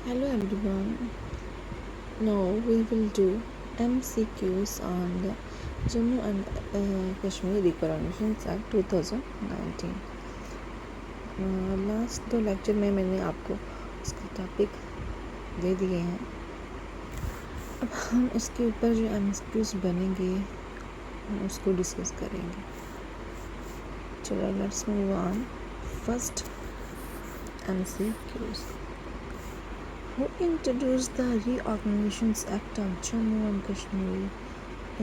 Hello everyone. Now we will do MCQs on the Jammu and Kashmir Recognitions Act 2019. Last 2 lecture में मैंने आपको इसके topic दे दिए हैं. अब हम इसके ऊपर जो MCQs बनेंगे हम उसको डिस्कस करेंगे. चलो let's move on. First MCQs. Who introduced the Reorganizations Act of Jammu and Kashmir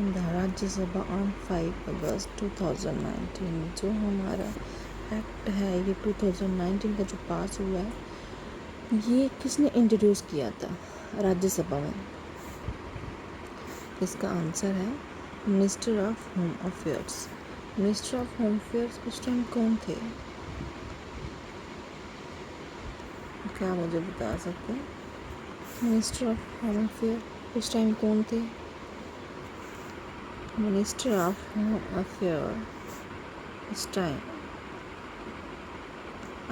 in the Rajya Sabha on 5 August 2019? जो हमारा एक्ट है ये 2019 का जो पास हुआ है ये किसने इंट्रोड्यूस किया था राज्यसभा में? इसका आंसर है minister of home affairs. Minister of home affairs उस टाइम कौन थे? क्या मुझे बता सकते हैं? मिनिस्टर ऑफ होम अफेयर उस टाइम कौन थे? मिनिस्टर ऑफ होम अफेयर उस टाइम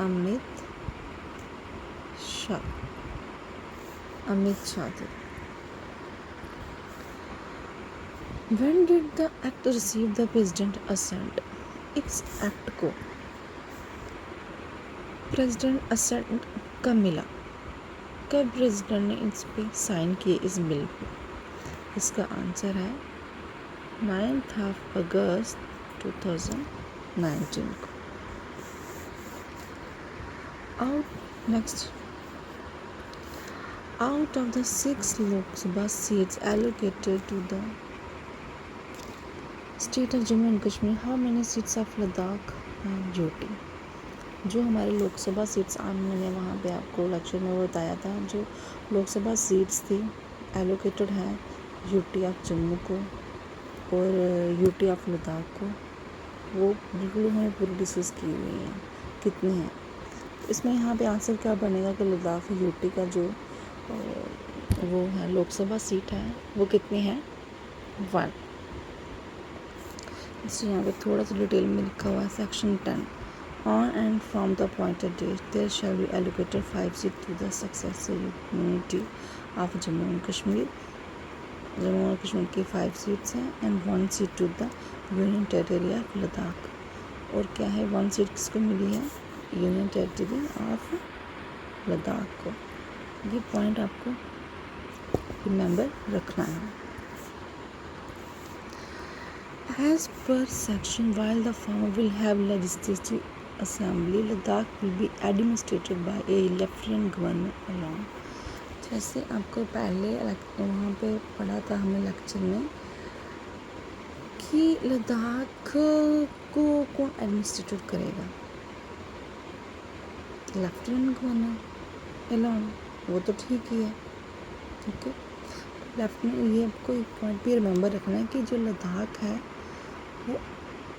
अमित शाह थे. When did the act receive the president assent? इस एक्ट को प्रेसिडेंट असेंट कब मिला? कब प्रेसिडेंट ने इस पे साइन किए इस बिल पे? इसका आंसर है 9th of August 2019 को. Out of the 6 Lok Sabha seats allocated to the state of Jammu and Kashmir, how many seats of Ladakh and UT? जो हमारे लोकसभा सीट्स मैंने वहाँ पे आपको लेक्चर में बताया था, जो लोकसभा सीट्स थी एलोकेटेड है यूटी ऑफ जम्मू को और यूटी ऑफ लद्दाख को, वो बिल्कुल हमें पूरी डिस्कस की हुई हैं कितनी हैं. इसमें यहाँ पे आंसर क्या बनेगा कि लद्दाख यूटी का जो वो है लोकसभा सीट है वो कितनी है? 1. इसलिए यहाँ पे थोड़ा सा डिटेल में लिखा हुआ है section 10. On and from the appointed date, there shall be allocated 5 seats to the successive unity of Jammu and Kashmir. Jammu और कश्मीर की 5 सीट्स हैं and 1 seat to the Union Territory of Ladakh. और क्या है 1 सीट किसको मिली है? Union Territory of Ladakh को. ये पॉइंट आपको रिमेंबर रखना है. As per section, while the farmer will have legislative assembly, Ladakh will be administrated by a lieutenant governor alone. जैसे आपको पहले वहाँ पे पढ़ा था हमें लेक्चर में कि लद्दाख को कौन एडमिनिस्ट्रेट करेगा? Lieutenant governor alone. वो तो ठीक ही है. ठीक है, लेफ्टिनेंट ये आपको एक पॉइंट भी रिमेंबर रखना है कि जो लद्दाख है वो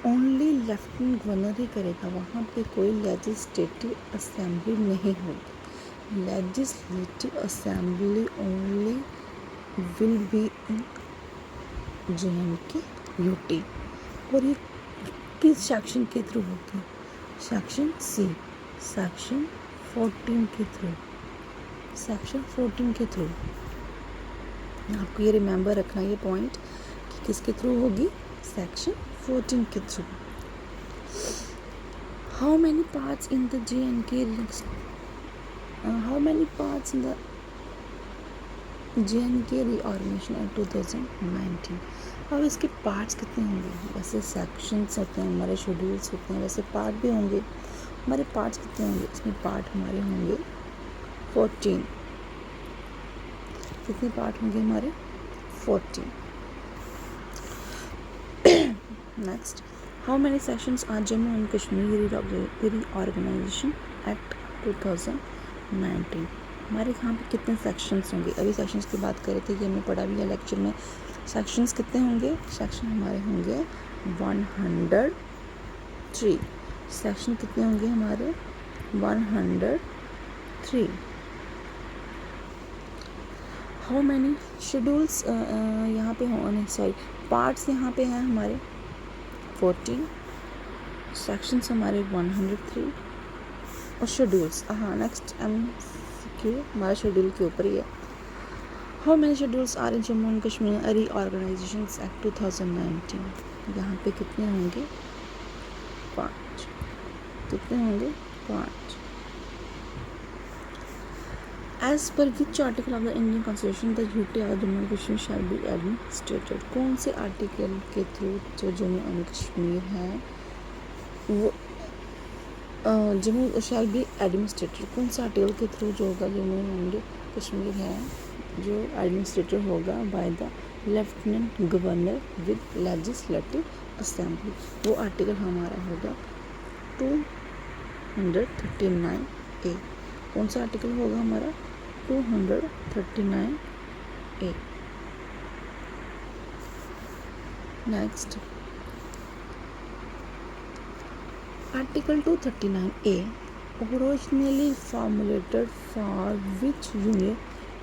ओनली लेफ्टिनेंट गवर्नर ही करेगा. वहाँ पे कोई लेजिस्लेटिव असेंबली नहीं होगी. Legislative assembly only will be in JNK UT. और ये किस सेक्शन के थ्रू होगी? सेक्शन C, सेक्शन 14 के थ्रू. सेक्शन 14 के थ्रू आपको ये रिमेंबर रखना ये पॉइंट कि किसके थ्रू होगी? सेक्शन 14 के through. How many parts in the JNK Reorganization Act 2019? अब इसके पार्ट्स कितने होंगे? वैसे सेक्शंस होते हैं हमारे, शेड्यूल्स होते हैं, वैसे पार्ट भी होंगे. हमारे पार्ट्स कितने होंगे? इसमें पार्ट हमारे होंगे 14. कितने पार्ट होंगे हमारे? 14. Next, how many sections are Jammu and Kashmir Reorganization Act 2019? हमारे यहाँ पे कितने सेक्शंस होंगे? अभी सेक्शंस की बात कर रहे थे कि हमने पढ़ा भी है लेक्चर में. सेक्शंस कितने होंगे? सेक्शन हमारे होंगे 103. सेक्शन कितने होंगे हमारे? 103. हाउ मैनी शेड्यूल्स यहाँ पे होने, सॉरी पार्ट्स यहाँ पे हैं हमारे 14. सेक्शंस हमारे 103. और शेड्यूल्स, हाँ नेक्स्ट MCQ हमारा शेड्यूल के ऊपर ही है। How many schedules are in Jammu and Kashmir reorganisation act 2019। यहाँ पे कितने होंगे? 5। कितने होंगे? 5। As per which article of the Indian constitution the UT और Jammu and Kashmir shall be administered. कौन से आर्टिकल के थ्रू जो जम्मू एंड कश्मीर है वो जम्मू शैल बी एडमिनिस्ट्रेटेड, कौन से आर्टिकल के थ्रू जो होगा जम्मू एंड कश्मीर है जो एडमिनिस्ट्रेटेड होगा by the lieutenant governor with legislative assembly. वो आर्टिकल हमारा होगा 239A। कौन सा आर्टिकल होगा हमारा? 239A। Next Article 239A originally formulated for which union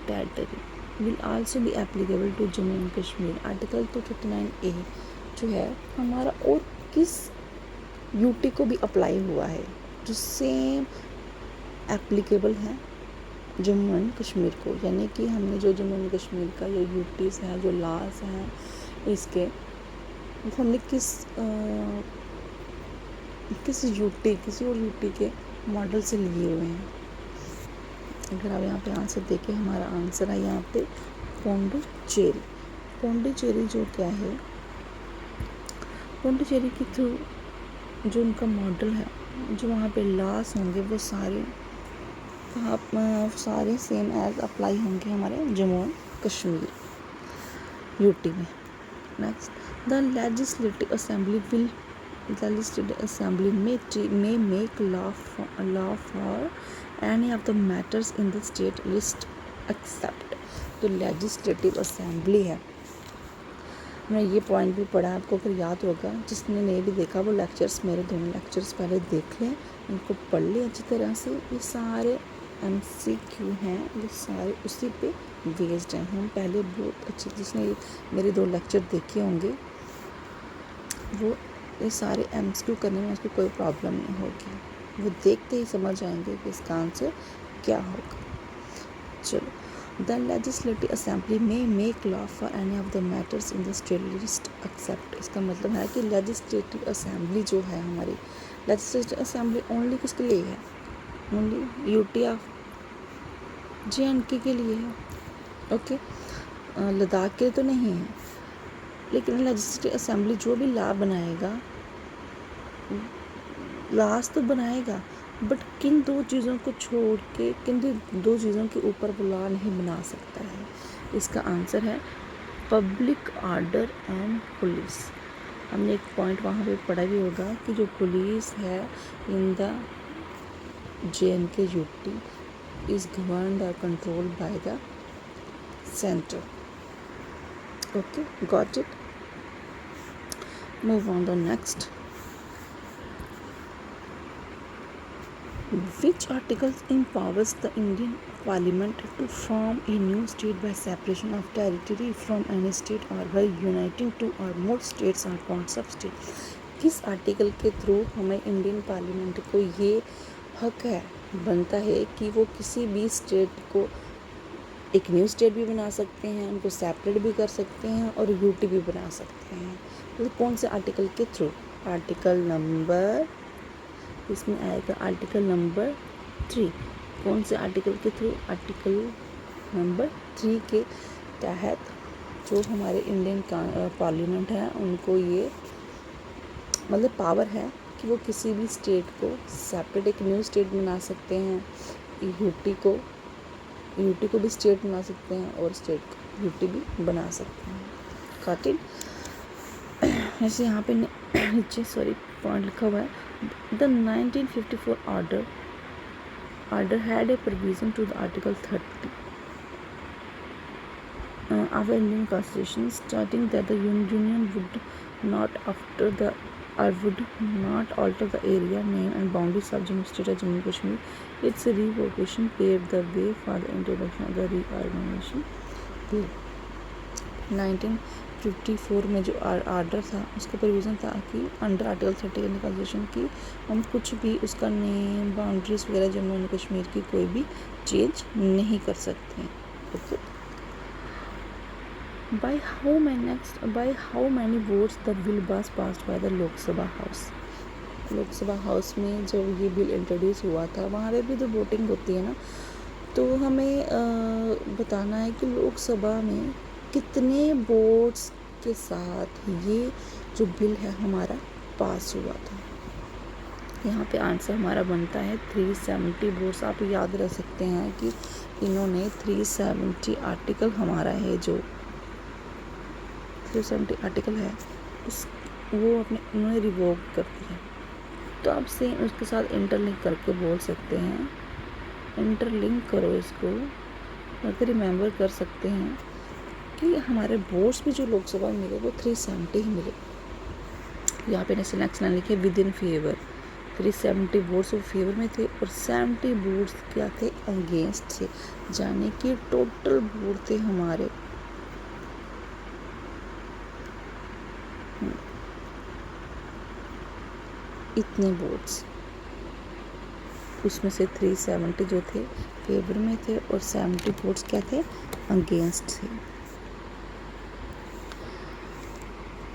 territory will also be applicable to Jammu and Kashmir। Article 239A जो है हमारा और किस यूटी को भी अप्लाई हुआ है, जो सेम एप्लीकेबल है जम्मू एंड कश्मीर को। यानी कि हमने जो जम्मू एंड कश्मीर का जो यूटीज हैं, जो लॉज हैं इसके, हमने किसी और यूटी के मॉडल से लिए हुए हैं। अगर आप यहाँ पे आंसर देखें, हमारा आंसर है यहाँ पे पौंडीचेरी। पौंडीचेरी जो क्या है, पौंडीचेरी के थ्रू जो उनका मॉडल है, जो वहाँ पे लॉस होंगे वो सारे सेम एज अप्लाई होंगे हमारे जम्मू एंड कश्मीर यूटी में। Next the legislative assembly may make law for any of the matters in the state list except। तो लेजिस्लेटिव असेंबली है, मैं ये पॉइंट भी पढ़ा आपको, अगर याद होगा, जिसने नहीं भी देखा वो लेक्चर्स, मेरे दोनों लेक्चर्स पहले देख लें, इनको पढ़ लें अच्छी तरह से। ये सारे MCQ हैं, ये सारे उसी पे बेस्ड हैं। हम पहले बहुत अच्छे, जिसने मेरे 2 लेक्चर देखे होंगे वो ये सारे MCQ करने में उसको कोई प्रॉब्लम नहीं होगी, वो देखते ही समझ आएंगे कि इसका आंसर क्या होगा। चलो, द लेजिस्लेटिव असेंबली में make law for any of the matters in the state list except. इसका मतलब है कि लेजिस्लेटिव असेंबली जो है हमारी, लेजिस्लेटिव असेंबली ओनली किसके लिए है? ओनली यूटी ऑफ JNK के लिए है। ओके, लद्दाख के लिए तो नहीं है। लेकिन लेजिस्लेटिव असेंबली जो भी लॉ बनाएगा, लॉस तो बनाएगा, बट किन 2 चीज़ों को छोड़ के, किन 2 चीज़ों के ऊपर वो लॉ नहीं बना सकता है? इसका आंसर है पब्लिक ऑर्डर एंड पुलिस। हमने एक पॉइंट वहाँ पे पढ़ा भी होगा कि जो पुलिस है in the JNK UT is governed और controlled by the centre. Okay, got it? Move on the next. Which article empowers the Indian Parliament to form a new state by separation of territory from any state or by uniting 2 or more states or parts of state? किस article के through हमें Indian parliament को ये हक है, बनता है कि वो किसी भी स्टेट को एक न्यू स्टेट भी बना सकते हैं, उनको सेपरेट भी कर सकते हैं और यूटी भी बना सकते हैं। तो कौन से आर्टिकल के थ्रू? आर्टिकल नंबर, इसमें आएगा आर्टिकल नंबर 3। कौन से आर्टिकल के थ्रू? आर्टिकल नंबर 3 के तहत जो हमारे इंडियन पार्लियामेंट है उनको ये मतलब पावर है कि वो किसी भी स्टेट को सेपरेट एक न्यू स्टेट बना सकते हैं, यूटी को भी स्टेट बना सकते हैं और स्टेट को यूटी भी बना सकते हैं। काटिल ऐसे यहाँ पे नीचे पॉइंट लिखा हुआ है, the 1954 order had a provision to the article 30 of the Indian Constitution stating that the Union would not alter the area, name and boundaries of Jammu State or Jammu Kashmir. Its revocation paved the way for the introduction of the Reorganization Bill 1954 54 में जो order था उसका provision था कि under article 30 निकालाइजेशन की हम कुछ भी उसका नेम बाउंड्रीज वगैरह जम्मू एंड कश्मीर की कोई भी चेंज नहीं कर सकते हैं. Okay. By how many votes the bill was passed by the Lok Sabha House? लोक सभा हाउस में जब ये बिल इंट्रोड्यूस हुआ था वहाँ पे भी तो वोटिंग होती है ना, तो हमें बताना है कि लोकसभा में कितने वोट्स के साथ ये जो बिल है हमारा पास हुआ था. यहाँ पे आंसर हमारा बनता है 370 वोट्स. आप याद रख सकते हैं कि इन्होंने 370 आर्टिकल हमारा है जो 370 आर्टिकल है उस वो अपने उन्होंने रिवोक कर दिया. तो आप सेम उसके साथ इंटरलिंक करके बोल सकते हैं, इंटरलिंक करो इसको, अगर रिमेंबर कर सकते हैं कि हमारे वोट्स भी जो लोकसभा में मिले वो 370 ही मिले. यहाँ पे नेशनल एक्शन लिखे विद इन फेवर. 370 वोट्स वो फेवर में थे और 70 वोट्स क्या थे, अगेंस्ट थे. यानी कि टोटल वोट थे हमारे इतने वोट्स, उसमें से 370 जो थे फेवर में थे और 70 वोट्स क्या थे, अगेंस्ट थे.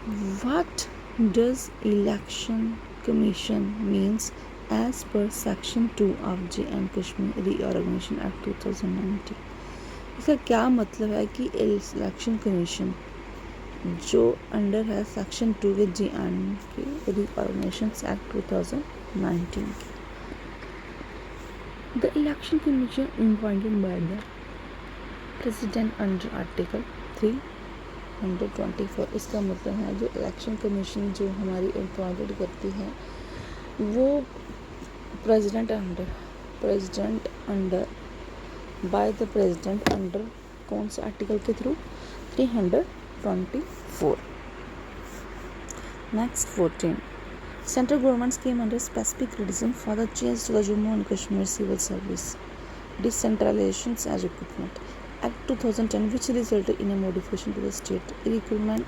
What does election commission means as per section 2 of JN Kashmir reorganisation act 2019? इसका क्या मतलब है कि इलेक्शन कमीशन जो अंडर है सेक्शन 2 के JN के रीऑर्गेनाइजेशन एक्ट 2019 के. The election commission appointed by the president under article 324. इसका मतलब है जो इलेक्शन कमीशन जो हमारी अपॉइंटेड करती है वो president under by the president under कौन से आर्टिकल के through, 324. Next 14. Central governments came under specific criticism for the change to the Jammu and Kashmir Civil Service Decentralization as Recruitment Act 2010, which resulted in a modification to the state recruitment.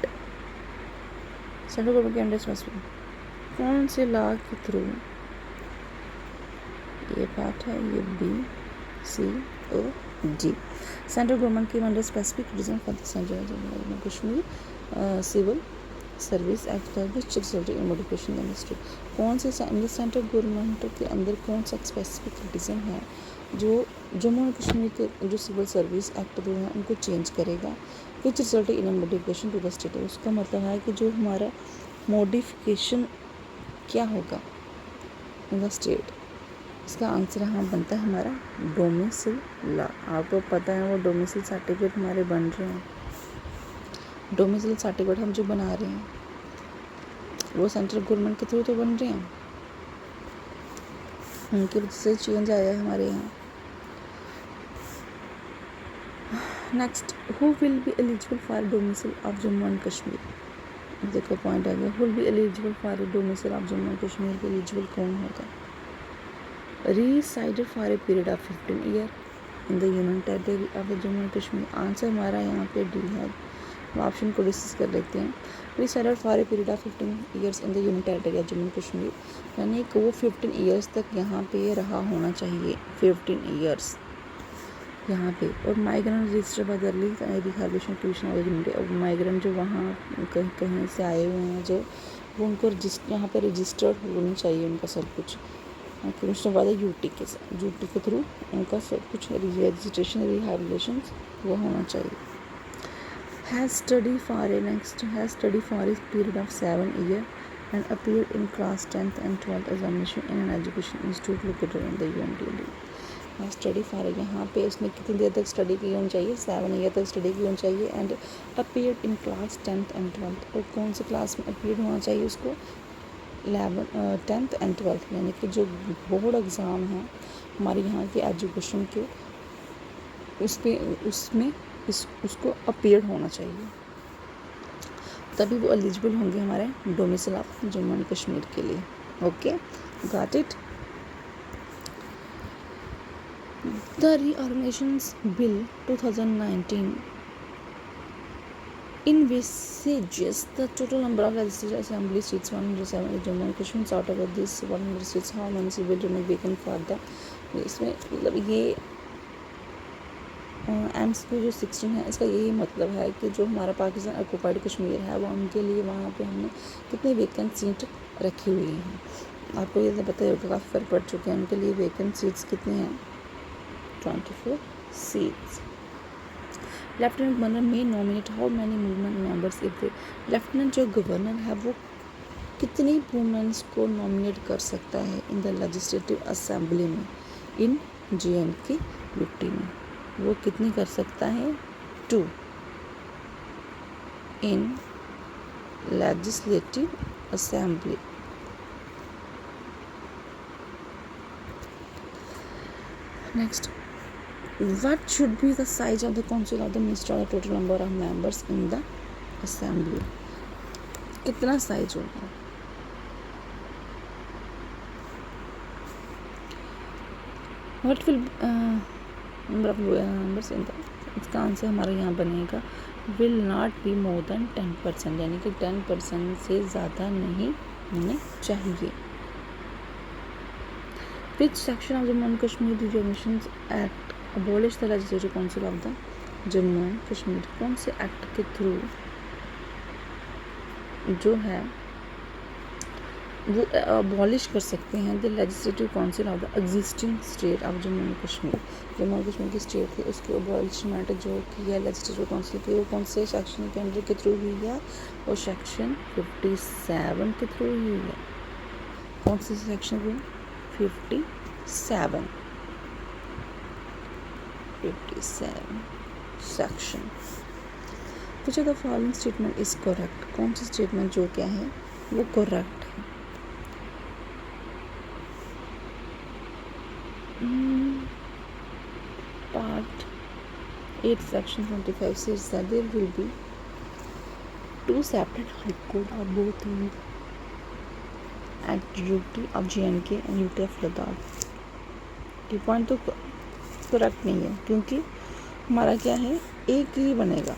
Central government came under specific कौन से law के through, ये part है, ये BCOD. Central government came under specific criticism for the Central Jammu and Kashmir Civil service act which resulted in modification in the state. कौन से central government के अंदर कौन सा स्पेसिफिक क्रिटिसिज्म है जो जम्मू एंड कश्मीर के जो सिविल सर्विस एक्ट जो है उनको चेंज करेगा, which resulted in modification to the state. उसका मतलब है कि जो हमारा मॉडिफिकेशन क्या होगा इन द स्टेट. इसका आंसर यहाँ बनता है हमारा डोमिसाइल लॉ. आपको पता है वो डोमिसाइल सर्टिफिकेट हमारे बन रहे हैं. डोमिसाइल सर्टिफिकेट हम जो बना रहे हैं वो सेंट्रल गवर्नमेंट के थ्रू तो बन रहे हैं, उनकी वजह से चेंज आया है हमारे यहाँ. Next, who will be eligible for domicile of Jammu and Kashmir. देखो पॉइंट आ गया, who will be eligible for domicile of Jammu and Kashmir के एलिजिबल कौन होगा. Resided for a period of 15 year in the union territory of Jammu and Kashmir. Answer हमारा यहाँ पे D है. Option को डिस्कस कर लेते हैं. Resided for a period of 15 years in the union territory of Jammu Kashmir, यानी कि वो 15 ईयर्स तक यहाँ पे रहा होना चाहिए, 15 ईयर्स यहाँ पे. और migrant register by the rehabilitation commission of unity. और माइग्रेंट जो वहाँ कहीं से आए हुए हैं जो वो उनको यहाँ पे रजिस्टर्ड होना चाहिए उनका सब कुछ, कमीशन बाय द यूटी के थ्रू उनका सब कुछ रजिस्ट्रेशन रिहैबिलिटेशन वो होना चाहिए. has studied for a period of 7 years and appeared in class 10th and 12th examination in an education institute located in the UNDLE. has studied for यहाँ पे उसने कितनी देर तक स्टडी की होनी चाहिए, 7 ईयर तक स्टडी की होनी चाहिए. And appeared in class 10th and 12th. और कौन से क्लास में appeared होना चाहिए उसको, 10th and 12th. यानी कि जो बोर्ड एग्ज़ाम है हमारे यहाँ के एजुकेशन के उसमें उसको अपीयर्ड होना चाहिए, तभी वो एलिजिबल होंगे हमारे domicile of Jammu and Kashmir के लिए. Okay, got it. The reorganisation bill 2019 envisages the total number of legislative assembly seats 107 in Jammu and Kashmir. Out of this 100 seats, how many seats will remain vacant for the इसमें मतलब ये AIIMS जो 16 है इसका यही मतलब है कि जो हमारा पाकिस्तान ऑक्यूपाइड कश्मीर है वो उनके लिए वहाँ पे हमने कितने वेकेंट सीट रखी हुई हैं. आपको ये तो पता ही होगा, काफ़ी फर्क पड़ चुके हैं. उनके लिए वेकेंट सीट्स कितनी हैं? 24 सीट्स. लेफ्टिनेंट गवर्नर में nominate how many movement members if they. Lieutenant जो गवर्नर है वो कितनी वुमेन्स को नॉमिनेट कर सकता है इन द लेजिस्लेटिव असेंबली में, इन JNK UT में. वो कितनी कर सकता है? 2 in legislative assembly. Next, what should be the size of the council of the minister or the total number of members in the assembly. कितना साइज होगा? what will number of members in the, इसका answer हमारा यहाँ बनेगा will not be more than 10%, यानी कि 10% से ज़्यादा नहीं होने चाहिए. which section of Jammu and Kashmir Devolutions Act abolish the legislative council of the Jammu and Kashmir. कौन से एक्ट के थ्रू जो है वो अबॉलिश कर सकते हैं the legislative council of the existing state of Jammu and Kashmir. Jammu and Kashmir की स्टेट थी उसकी अबॉलिशमेंट जो की है लेजिस्लेटिव काउंसिल की, वो कौन से सेक्शन के अंडर के थ्रू हुई है? वो सेक्शन 57 के थ्रू हुई है. कौन से सेक्शन में? 57 section. which of the following statement is correct. कौन सी स्टेटमेंट जो क्या है वो करेक्ट है? Part 8 section 25 says that there will be 2 separate high court of both at UT of JNK and UT of Ladakh. ये point तो correct नहीं है क्योंकि हमारा क्या है, एक ही बनेगा,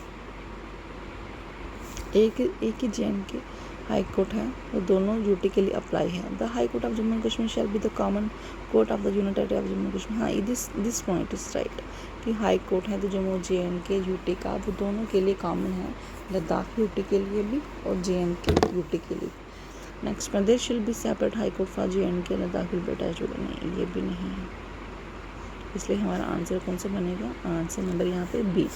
एक ही JNK हाई कोर्ट है, वो दोनों UT के लिए अप्लाई है. The high court of Jammu and Kashmir shall be the common court of the union territory of Jammu and Kashmir. हाँ, दिस पॉइंट इज राइट कि हाई कोर्ट है तो जम्मू JNK UT का वो दोनों के लिए कॉमन है, लद्दाख UT के लिए भी और JNK UT के लिए. नेक्स्ट, प्रदेश शिल B separate high court for JNK Ladakh will be attached with. नहीं, ये भी नहीं है, इसलिए हमारा आंसर कौन सा बनेगा? आंसर नंबर यहाँ पे B.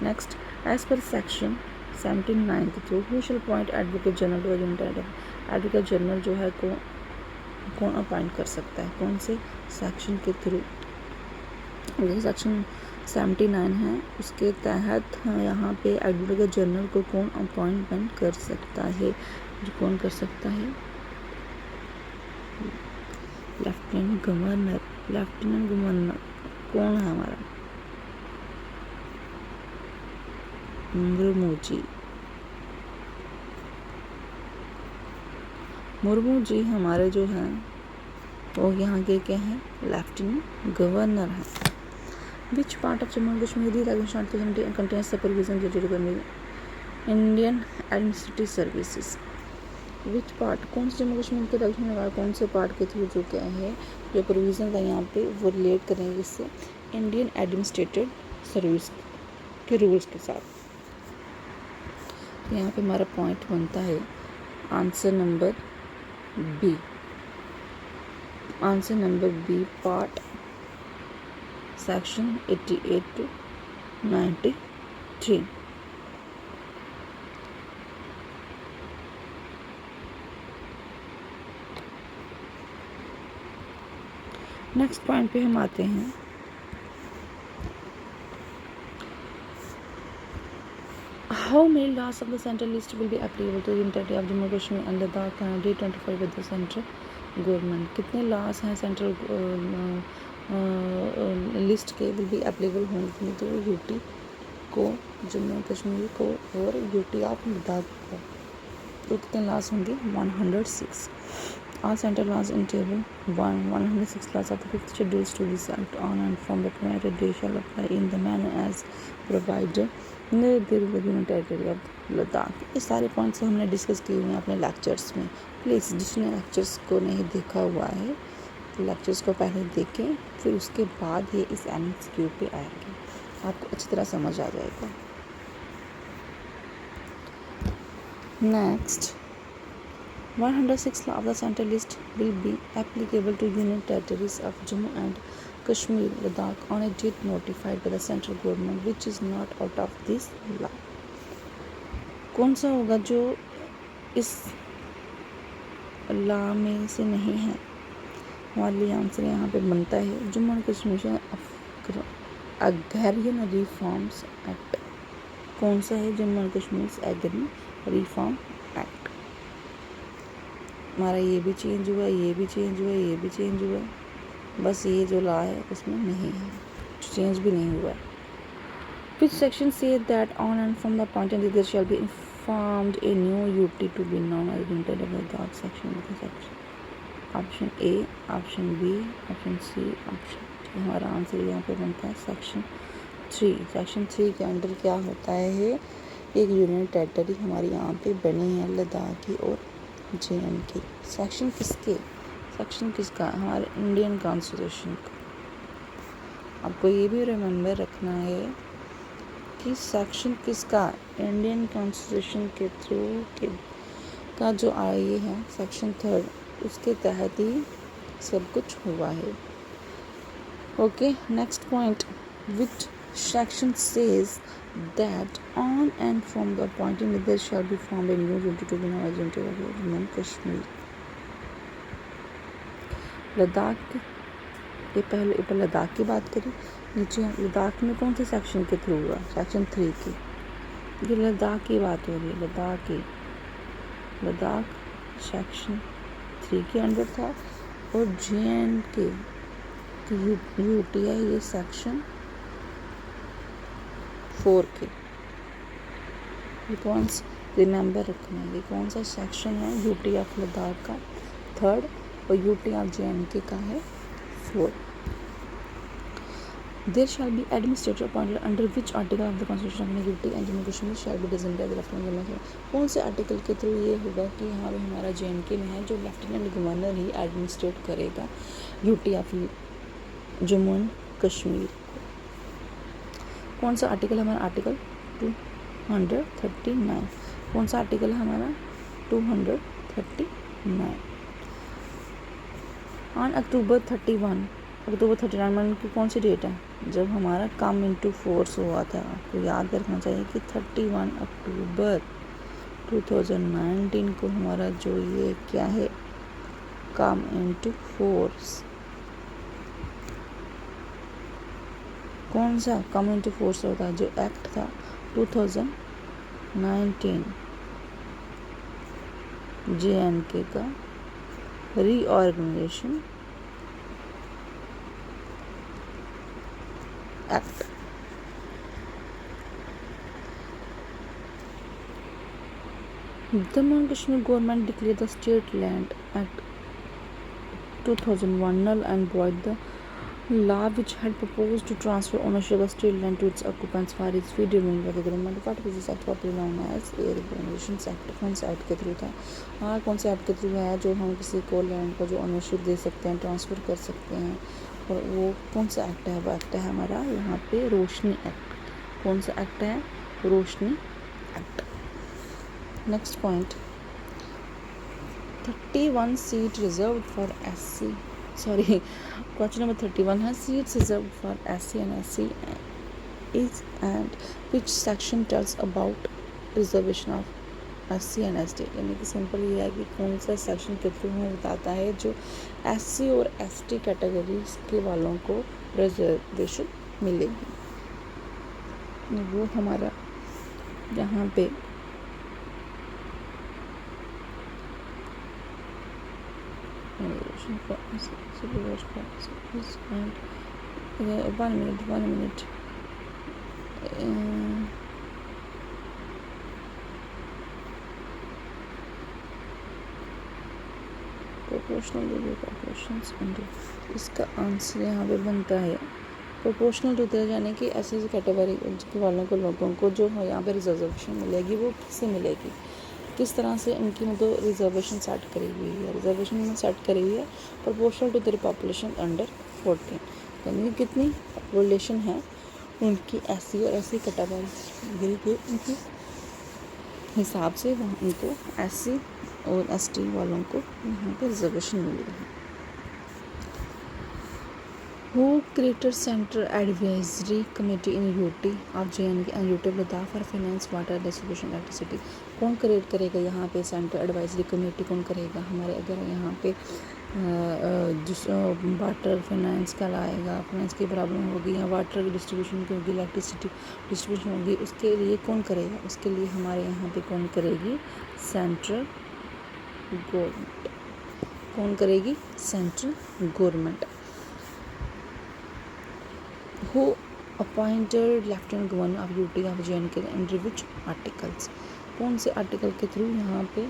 Next, as per section 79 के through who shall appoint advocate general to union territory. Advocate general जो है कौन अपॉइंट कर सकता है? कौन से सेक्शन के थ्रू? सेक्शन 79 है, उसके तहत यहाँ पे एडवोकेट जनरल को कौन अपॉइंटमेंट कर सकता है? जो कौन कर सकता है? Lieutenant governor. लेफ्टिनेंट गवर्नर कौन है हमारा? मुर्मू जी हमारे जो हैं वो यहाँ के क्या हैं? लेफ्टिनेंट गवर्नर हैं. Which part of Jammu and Kashmir contains the provision related to Indian administrative services. Which part, कौन से जम्मू कश्मीर के दक्षिण में कौन से पार्ट के थ्रू जो क्या है जो प्रोविजन है यहाँ पे वो रिलेट करेंगे इससे इंडियन एडमिनिस्ट्रेटिव सर्विस के रूल्स के साथ. यहाँ पे हमारा पॉइंट बनता है answer number B. Answer number B, part section 88 to 93. Next point पे हम आते हैं. How many laws of the central list will be applicable to the entirety of Jammu Kashmir and Ladakh on day 25 with the central government. कितने laws हैं central list के will be applicable होंगे तो UT को, जम्मू कश्मीर को और UT of Ladakh को. तो कितने laws होंगे? 106. Our central laws in Table 1, 106 laws of the 5th Schedule to this Act on and from the United Day shall apply in the manner as provided in the Union Territory of Ladakh. ये सारे points हमने discuss किए हुए हैं अपने lectures में. Please जिसने lectures को नहीं देखा हुआ है लेक्चर्स को पहले देखें, फिर उसके बाद ये इस MCQ पे आएंगे, आपको अच्छी तरह समझ आ जाएगा. Next 106 law of the central list will be applicable to Union Territories of Jammu and Kashmir, Ladakh on a date notified by the central government which is not out of this law. कौन सा होगा जो इस law में से नहीं है? हमारे लिए आंसर यहाँ पे बनता है Jammu and Kashmir agrarian reforms act. कौन सा है? Jammu and Kashmir agrarian reform act. हमारा ये भी चेंज हुआ, ये भी चेंज हुआ, ये भी चेंज हुआ, बस ये जो लॉ है उसमें नहीं है, चेंज भी नहीं हुआ है. Which section says that on and from the point and there shall be formed a new UT to be known as United Ladakh section. Option A, option B, option C, option D. हमारा answer यहाँ पे बनता है section 3. Section 3 के under क्या होता है? एक यूनियन टेरिटरी हमारी यहाँ पे बनी है लद्दाख की और JNK. सेक्शन किसके? सेक्शन किसका? हमारे इंडियन कॉन्स्टिट्यूशन का. आपको ये भी रिमेंबर रखना है कि सेक्शन किसका? इंडियन कॉन्स्टिट्यूशन के थ्रू के का जो आई है सेक्शन 3, उसके तहत ही सब कुछ हुआ है. Okay, next point. Which section says that on and from the point in there shall be formed a new unit to be known as Unity of Jammu and Kashmir. Ladakh, ये पहले लद्दाख की बात करी. नीचे लद्दाख में कौन से सेक्शन के थ्रू हुआ? सेक्शन 3 की. ये लद्दाख की बात हो रही है, लद्दाख की. लद्दाख सेक्शन 3 के अंडर था और JNK UT है ये सेक्शन 4 के. ये पॉइंट्स रिमेंबर रखना है. ये कौन सा सेक्शन है? UT ऑफ लद्दाख का 3rd और UT ऑफ JNK का है 4th. There shall be administrator appointed under which article of the Constitution of UT and Jammu Kashmir shall be designated as Lieutenant Governor. कौन से आर्टिकल के through ये होगा कि यहाँ पे हमारा JNK में है जो लेफ्टिनेंट गवर्नर ही एडमिनिस्ट्रेट करेगा UT of Jammu and Kashmir. कौन सा आर्टिकल? हमारा आर्टिकल 239. कौन सा आर्टिकल है हमारा? 239. ऑन अक्टूबर 39 की कौन सी डेट है? जब हमारा कम इनटू फोर्स हुआ था. आपको याद रखना चाहिए कि 31 अक्टूबर 2019 को हमारा जो ये क्या है कम इनटू फोर्स. कौन सा कम इनटू फोर्स होता है? जो एक्ट था 2019 JNK का reorganisation act. Jammu and Kashmir government declared the State Land Act 2001 null and void. The law which had proposed to transfer ownership of state land to its occupants for its fee determined by the government. What was this act popularly known as Air Regulations Act? कौन से act के through था? हाँ, कौन से act के through है जो हम किसी को लैंड को जो ओनरशिप दे सकते हैं, ट्रांसफ़र कर सकते हैं? और वो कौन सा एक्ट है? वो एक्ट है हमारा यहाँ पे रोशनी एक्ट. कौन सा एक्ट है? Roshni act. Next point. 31 seat reserve for SC. Sorry, question number 31 है seats reserve for SC and SC is and which section tells about reservation of SC and ST. यानी कि सिंपल ये है कि कौन सा सेक्शन के थ्रू हमें बताता है जो SC और ST कैटेगरीज के वालों को रिजर्वेशन मिलेगी. वो हमारा यहाँ पे one minute. Proportional to the populations under, इसका आंसर यहाँ पे बनता है प्रोपोर्शनल टू द, यानी कि ऐसे कैटेगरी वालों को, लोगों को जो यहाँ पे रिजर्वेशन मिलेगी वो किससे मिलेगी, किस तरह से इनकी मतलब रिजर्वेशन सेट करी हुई है, रिजर्वेशन में सेट करी हुई है proportional to the population under 14, यानी कितनी पॉपुलेशन है उनकी ऐसी और ऐसी कैटेगरी के उनके हिसाब से वहाँ उनको SC और ST वालों को यहाँ पे रिजर्वेशन मिली है। Who created Central Advisory Committee in UT of JNK and UT Ladakh for finance, water, distribution, electricity? कौन क्रिएट करेगा यहाँ पे सेंट्रल एडवाइजरी कमेटी, कौन करेगा हमारे, अगर यहाँ पे वाटर फाइनेंस का लाएगा, फाइनेंस की प्रॉब्लम होगी या वाटर की डिस्ट्रीब्यूशन की होगी, इलेक्ट्रिसिटी डिस्ट्रीब्यूशन होगी, उसके लिए कौन करेगा, उसके लिए हमारे यहाँ पे कौन करेगी, सेंट्रल गवर्नमेंट, कौन करेगी, central government. Who appointed Lieutenant Governor of UT of JNK under which articles? कौन से आर्टिकल के थ्रू यहाँ पे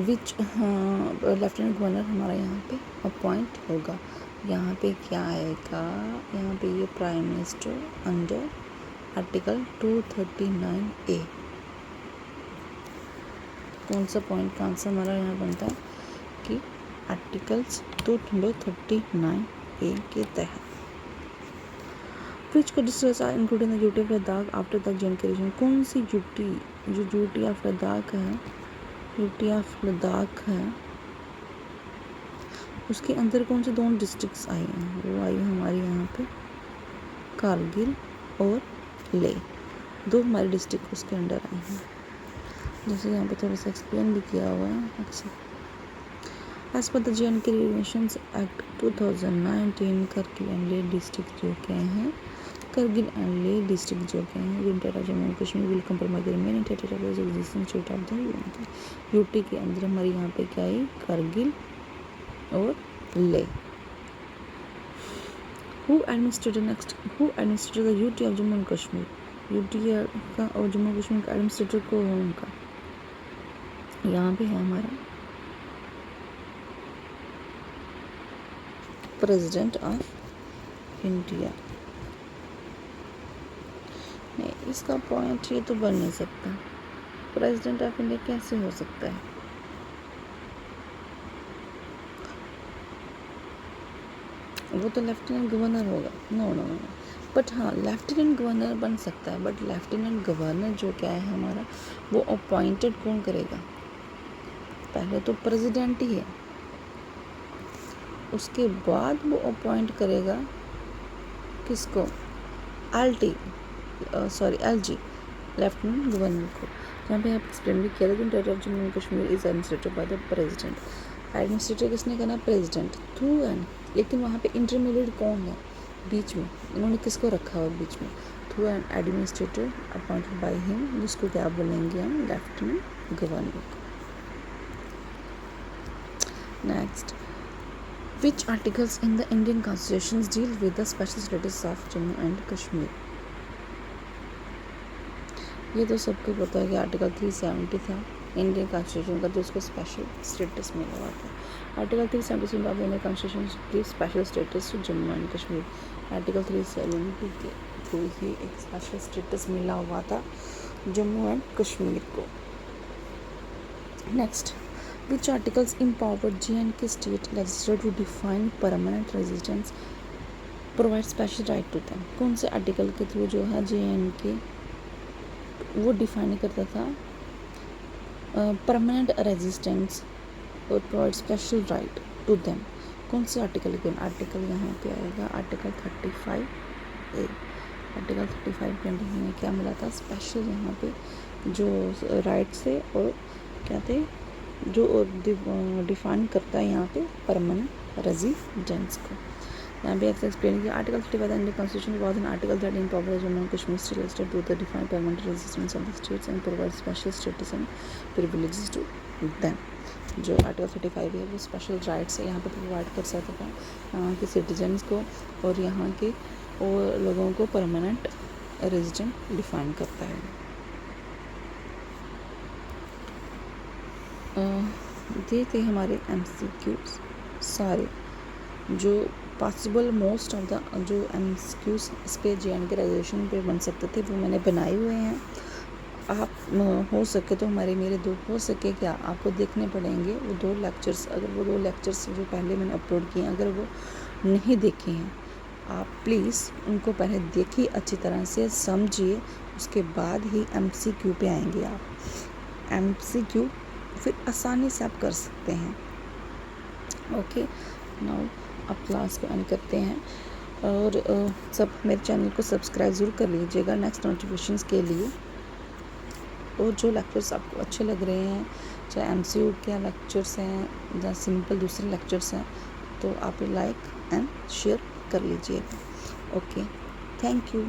विच लेफ्टिनेंट गवर्नर हमारा यहाँ पे अपॉइंट होगा, यहाँ पे क्या आएगा, यहाँ पे ये prime minister under article 239A, कौन सा पॉइंट का आंसर हमारा यहाँ बनता है कि आर्टिकल्स 239A के तहत। Which districts are included in the UT of Ladakh after the JNK region? कौन सी UT, जो UT of लद्दाख है, UT of लद्दाख है, उसके अंदर कौन से दोनों डिस्ट्रिक्ट्स आई हैं, वो आई हमारी यहाँ पे कारगिल और ले, दो हमारी डिस्ट्रिक्ट उसके अंडर आई हैं, जैसे यहाँ पे थोड़ा सा एक्सप्लेन भी किया हुआ है। अच्छा, as per the JNK Relations Act 2019 Kargil and Leh district जो क्या हैं, करगिल एंड ले डिस्ट्रिक्ट जो क्या हैं, unit of Jammu and Kashmir will compromise the remaining territories existing state of the UT के अंदर हमारी यहाँ पे क्या है, करगिल और ले। Who administrated next, who administrated the UT of Jammu and Kashmir, UT का और जम्मू कश्मीर का एडमिनिस्ट्रेटर को उनका यहाँ पे है हमारा प्रेसिडेंट ऑफ इंडिया। नहीं, इसका पॉइंट ये तो बन नहीं सकता, प्रेसिडेंट ऑफ इंडिया कैसे हो सकता है, वो तो लेफ्टिनेंट गवर्नर होगा। नो नो नो, बट हाँ लेफ्टिनेंट गवर्नर बन सकता है, बट लेफ्टिनेंट गवर्नर जो क्या है हमारा, वो अपॉइंटेड कौन करेगा, पहले तो प्रेसिडेंट ही है, उसके बाद वो अपॉइंट करेगा किसको, LG लेफ्टिनेंट गवर्नर को। यहाँ पे आप एक्सप्लेन भी किया था कि territory of Jammu and Kashmir is administrated by the president, administrator किसने करना, प्रेसिडेंट थ्रू एंड, लेकिन वहाँ पे इंटरमीडिएट कौन है बीच में, इन्होंने किसको रखा हुआ बीच में, through and administrator appointed by him, जिसको क्या बोलेंगे हम, लेफ्टिनेंट गवर्नर को। Next, which articles in the Indian Constitution deal with the special status of Jammu and Kashmir? ये तो सबको पता है कि आर्टिकल 370 था इंडियन कॉन्स्टिट्यूशन का, जो उसको स्पेशल स्टेटस मिला हुआ था। Article 370 of Indian constitution give special status to Jammu and Kashmir, article 370 के थ्रू ही एक स्पेशल स्टेटस मिला हुआ था जम्मू एंड कश्मीर को। Next, which articles empowered JNK state legislature to define permanent residence, provide special right to them? कौन से आर्टिकल के through जो है JNK वो डिफाइन करता था परमानेंट रेजिस्टेंस और provide special right to them, कौन से आर्टिकल के, आर्टिकल यहाँ पे आएगा आर्टिकल 35A, आर्टिकल 35 के अंदर हमें क्या मिला था, स्पेशल यहाँ पे जो राइट्स थे और क्या थे, जो डिफाइन करता है यहाँ पे परमानेंट रेजिडेंस को। यहाँ पे ऐसे एक्सप्लेन किया, article 35 Indian constitution was an article that empowers Jammu and Kashmir state legislature to the define permanent residence of the states and provide special status and privileges to them. जो आर्टिकल 35 है वो special rights है यहाँ पे provide कर सकता है यहाँ के सिटीजन्स को और यहाँ के और लोगों को परमानेंट रेजिडेंट डिफाइन करता है। ये थे हमारे MCQs सारे, जो पॉसिबल मोस्ट ऑफ द जो MCQs इस पे JNK ग्रेजुएशन पे बन सकते थे वो मैंने बनाए हुए हैं। आप हो सके तो मेरे दो हो सके क्या आपको देखने पड़ेंगे वो 2 लेक्चर्स। अगर वो 2 लेक्चर्स जो पहले मैंने अपलोड किए हैं अगर वो नहीं देखे हैं, आप प्लीज़ उनको पहले देखिए, अच्छी तरह से समझिए, उसके बाद ही MCQ पे आएंगे आप। MCQ फिर आसानी से आप कर सकते हैं। ओके, नाउ आप क्लास को एंड करते हैं और सब मेरे चैनल को सब्सक्राइब ज़रूर कर लीजिएगा नेक्स्ट नोटिफिकेशंस के लिए। और जो लेक्चर्स आपको अच्छे लग रहे हैं, चाहे MCQ के लेक्चर्स हैं या सिंपल दूसरे लेक्चर्स हैं, तो आप लाइक एंड शेयर कर लीजिएगा। Okay, thank you.